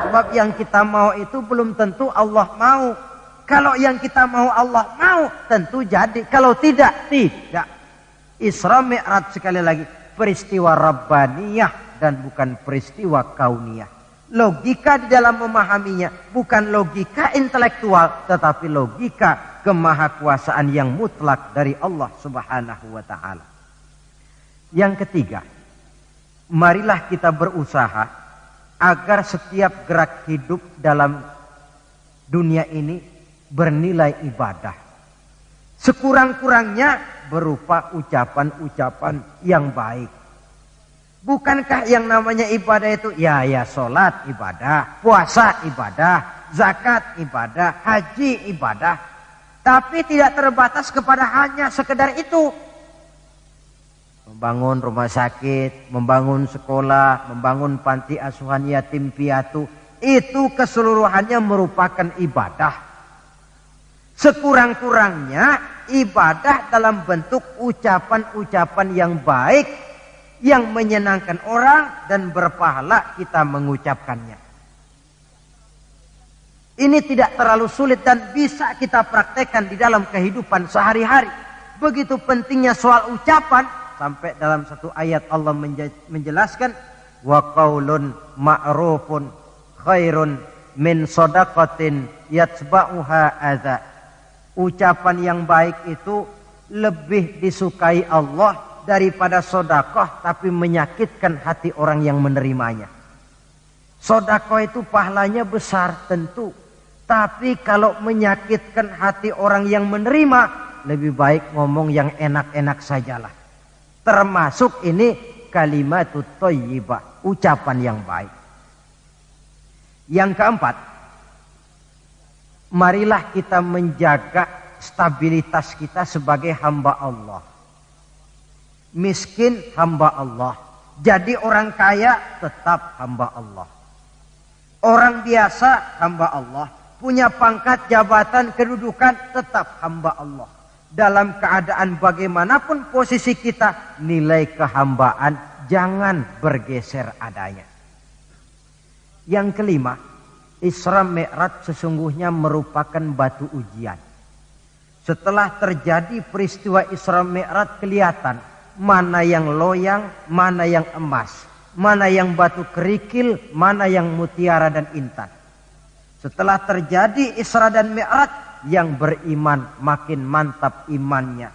sebab yang kita mau itu belum tentu Allah mau. Kalau yang kita mau Allah mau, tentu jadi. Kalau tidak, tidak. Isra Mi'raj sekali lagi, peristiwa Rabbaniyah dan bukan peristiwa kauniyah. Logika di dalam memahaminya bukan logika intelektual, tetapi logika kemahakuasaan yang mutlak dari Allah Subhanahu wa ta'ala. Yang ketiga, marilah kita berusaha agar setiap gerak hidup dalam dunia ini bernilai ibadah. Sekurang-kurangnya berupa ucapan-ucapan yang baik. Bukankah yang namanya ibadah itu ya sholat ibadah, puasa ibadah, zakat ibadah, haji ibadah. Tapi tidak terbatas kepada hanya sekedar itu. Membangun rumah sakit, membangun sekolah, membangun panti asuhan yatim piatu, itu keseluruhannya merupakan ibadah. Sekurang-kurangnya ibadah dalam bentuk ucapan-ucapan yang baik, yang menyenangkan orang dan berpahala kita mengucapkannya. Ini tidak terlalu sulit dan bisa kita praktekkan di dalam kehidupan sehari-hari. Begitu pentingnya soal ucapan, sampai dalam satu ayat Allah menjelaskan, wa qaulun ma'rufun khairun min shadaqatin yatba'uha adza. Ucapan yang baik itu lebih disukai Allah daripada sedekah tapi menyakitkan hati orang yang menerimanya. Sedekah itu pahalanya besar tentu, tapi kalau menyakitkan hati orang yang menerima, lebih baik ngomong yang enak-enak sajalah. Termasuk ini kalimatut thayyibah, ucapan yang baik. Yang keempat, marilah kita menjaga stabilitas kita sebagai hamba Allah. Miskin hamba Allah. Jadi orang kaya tetap hamba Allah. Orang biasa hamba Allah. Punya pangkat, jabatan, kedudukan tetap hamba Allah. Dalam keadaan bagaimanapun posisi kita, nilai kehambaan jangan bergeser adanya. Yang kelima, Isra Mi'raj sesungguhnya merupakan batu ujian. Setelah terjadi peristiwa Isra Mi'raj kelihatan mana yang loyang, mana yang emas, mana yang batu kerikil, mana yang mutiara dan intan. Setelah terjadi Isra dan Mi'raj, yang beriman makin mantap imannya,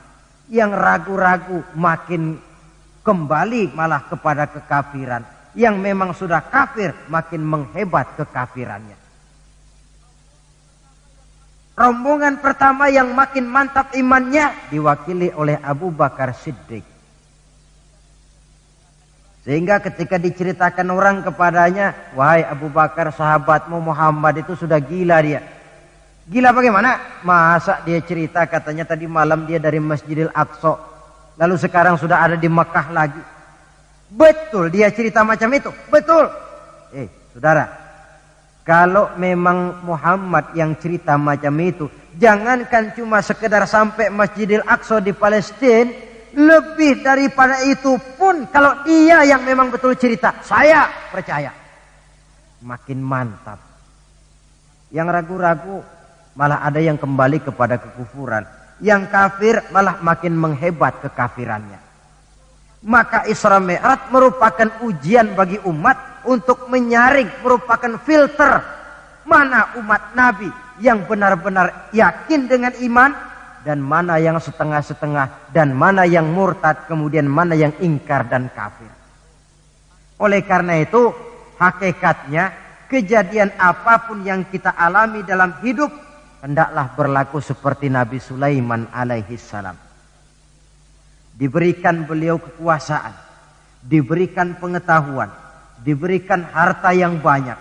yang ragu-ragu makin kembali malah kepada kekafiran, yang memang sudah kafir makin menghebat kekafirannya. Rombongan pertama yang makin mantap imannya diwakili oleh Abu Bakar Siddiq. Sehingga ketika diceritakan orang kepadanya, wahai Abu Bakar, sahabatmu Muhammad itu sudah gila dia. Gila bagaimana? Masa dia cerita katanya tadi malam dia dari Masjidil Aqsa, lalu sekarang sudah ada di Mekah lagi. Betul dia cerita macam itu? Betul. Saudara, kalau memang Muhammad yang cerita macam itu, jangankan cuma sekedar sampai Masjidil Aqsa di Palestina, lebih daripada itu pun kalau dia yang memang betul cerita, saya percaya. Makin mantap. Yang ragu-ragu malah ada yang kembali kepada kekufuran. Yang kafir malah makin menghebat kekafirannya. Maka Isra Mi'raj merupakan ujian bagi umat untuk menyaring, merupakan filter mana umat Nabi yang benar-benar yakin dengan iman, dan mana yang setengah-setengah, dan mana yang murtad, kemudian mana yang ingkar dan kafir. Oleh karena itu, hakikatnya kejadian apapun yang kita alami dalam hidup hendaklah berlaku seperti Nabi Sulaiman alaihi salam. Diberikan beliau kekuasaan, diberikan pengetahuan, diberikan harta yang banyak.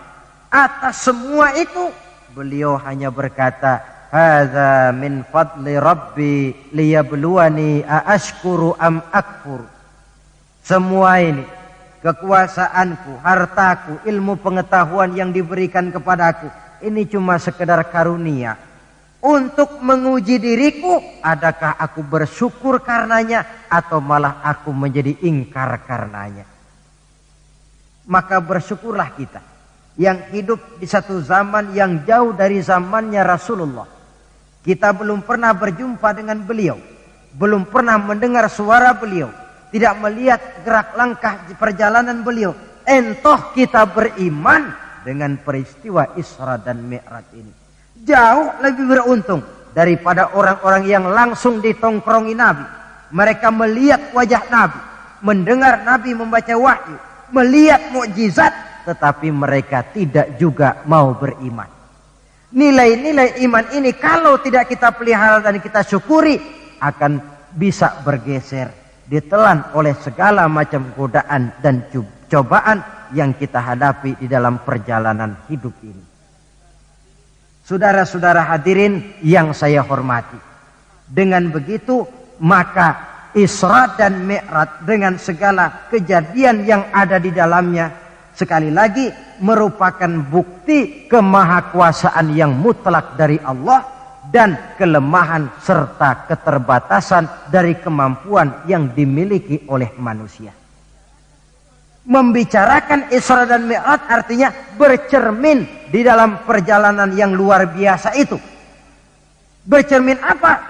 Atas semua itu beliau hanya berkata, hadza min fadli rabbi liyabluwani aashkuru am akfur. Semua ini, kekuasaanku, hartaku, ilmu pengetahuan yang diberikan kepadaku, ini cuma sekedar karunia untuk menguji diriku, adakah aku bersyukur karenanya atau malah aku menjadi ingkar karenanya. Maka bersyukurlah kita yang hidup di satu zaman yang jauh dari zamannya Rasulullah. Kita belum pernah berjumpa dengan beliau, belum pernah mendengar suara beliau, tidak melihat gerak langkah perjalanan beliau. Entah kita beriman dengan peristiwa Isra dan Mi'raj ini. Jauh lebih beruntung daripada orang-orang yang langsung ditongkrongi Nabi. Mereka melihat wajah Nabi, mendengar Nabi membaca wahyu, melihat mukjizat, tetapi mereka tidak juga mau beriman. Nilai-nilai iman ini kalau tidak kita pelihara dan kita syukuri, akan bisa bergeser, ditelan oleh segala macam godaan dan cobaan yang kita hadapi di dalam perjalanan hidup ini. Saudara-saudara hadirin yang saya hormati, dengan begitu maka Isra dan Mi'raj dengan segala kejadian yang ada di dalamnya sekali lagi merupakan bukti kemahakuasaan yang mutlak dari Allah dan kelemahan serta keterbatasan dari kemampuan yang dimiliki oleh manusia. Membicarakan Isra dan Mi'raj artinya bercermin di dalam perjalanan yang luar biasa itu. Bercermin apa?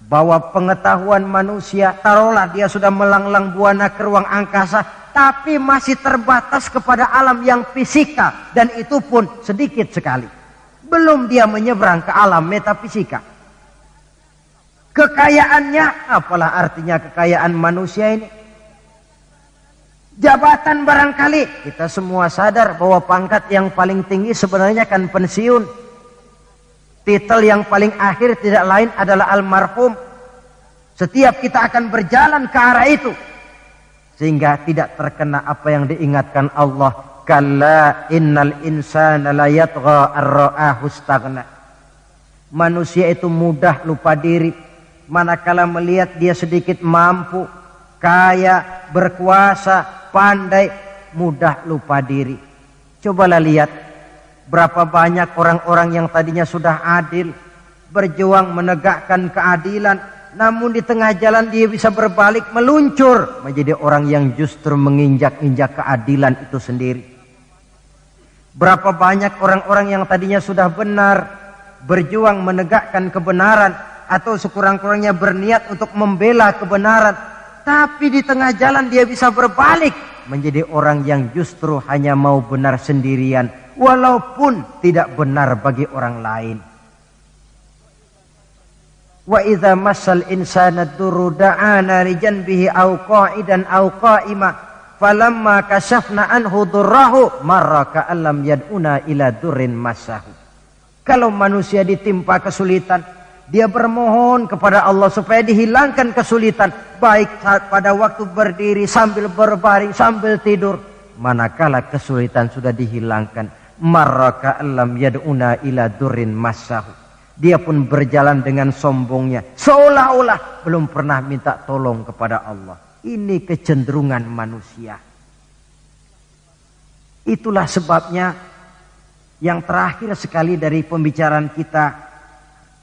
Bahwa pengetahuan manusia, taruhlah dia sudah melanglang buana ke ruang angkasa, tapi masih terbatas kepada alam yang fisika, dan itu pun sedikit sekali. Belum dia menyeberang ke alam metafisika. Kekayaannya, apalah artinya kekayaan manusia ini? Jabatan barangkali, kita semua sadar bahwa pangkat yang paling tinggi sebenarnya kan pensiun. Titel yang paling akhir tidak lain adalah almarhum. Setiap kita akan berjalan ke arah itu, sehingga tidak terkena apa yang diingatkan Allah, kalla innal insana la yatgha ar-ra'ahu istaghna. Manusia itu mudah lupa diri manakala melihat dia sedikit mampu, kaya, berkuasa, pandai, mudah lupa diri. Cobalah lihat berapa banyak orang-orang yang tadinya sudah adil, berjuang menegakkan keadilan, namun di tengah jalan dia bisa berbalik meluncur menjadi orang yang justru menginjak-injak keadilan itu sendiri. Berapa banyak orang-orang yang tadinya sudah benar, berjuang menegakkan kebenaran, atau sekurang-kurangnya berniat untuk membela kebenaran, tapi di tengah jalan dia bisa berbalik menjadi orang yang justru hanya mau benar sendirian walaupun tidak benar bagi orang lain. Wa idza massal insana durru da'ana li janbihi aw qa'idan aw qa'ima falamma kashafna anhu durrahu marra ka'allam yad'una ila durrin massahu. Kalau manusia ditimpa kesulitan, dia bermohon kepada Allah supaya dihilangkan kesulitan, baik saat pada waktu berdiri, sambil berbaring, sambil tidur. Manakala kesulitan sudah dihilangkan, marra ka'allam yad'una ila durrin massahu, dia pun berjalan dengan sombongnya, seolah-olah belum pernah minta tolong kepada Allah. Ini kecenderungan manusia. Itulah sebabnya yang terakhir sekali dari pembicaraan kita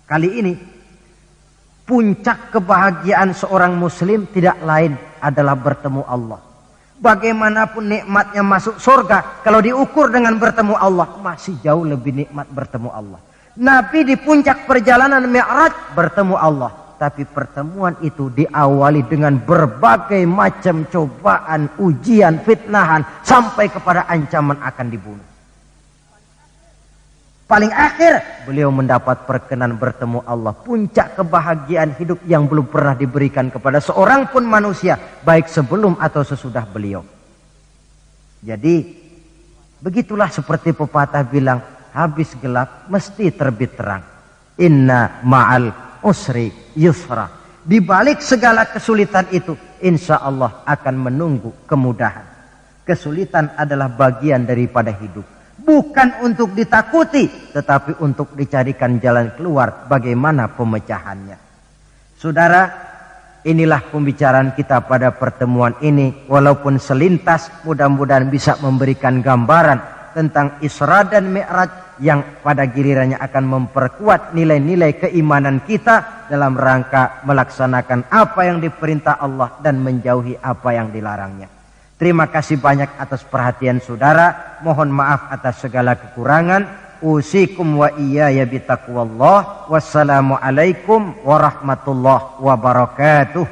kali ini, puncak kebahagiaan seorang muslim tidak lain adalah bertemu Allah. Bagaimanapun nikmatnya masuk surga, kalau diukur dengan bertemu Allah, masih jauh lebih nikmat bertemu Allah. Nabi di puncak perjalanan Mi'raj bertemu Allah, tapi pertemuan itu diawali dengan berbagai macam cobaan, ujian, fitnahan, sampai kepada ancaman akan dibunuh. Paling akhir beliau mendapat perkenan bertemu Allah, puncak kebahagiaan hidup yang belum pernah diberikan kepada seorang pun manusia, baik sebelum atau sesudah beliau. Jadi begitulah seperti pepatah bilang, habis gelap mesti terbit terang. Inna ma'al usri yusra. Di balik segala kesulitan itu, insya Allah akan menunggu kemudahan. Kesulitan adalah bagian daripada hidup. Bukan untuk ditakuti, tetapi untuk dicarikan jalan keluar bagaimana pemecahannya. Saudara, inilah pembicaraan kita pada pertemuan ini. Walaupun selintas, mudah-mudahan bisa memberikan gambaran tentang Isra dan Mi'raj yang pada gilirannya akan memperkuat nilai-nilai keimanan kita dalam rangka melaksanakan apa yang diperintah Allah dan menjauhi apa yang dilarangnya. Terima kasih banyak atas perhatian saudara. Mohon maaf atas segala kekurangan. Usikum wa iyaya bitaqwallah. Wassalamualaikum warahmatullahi wabarakatuh.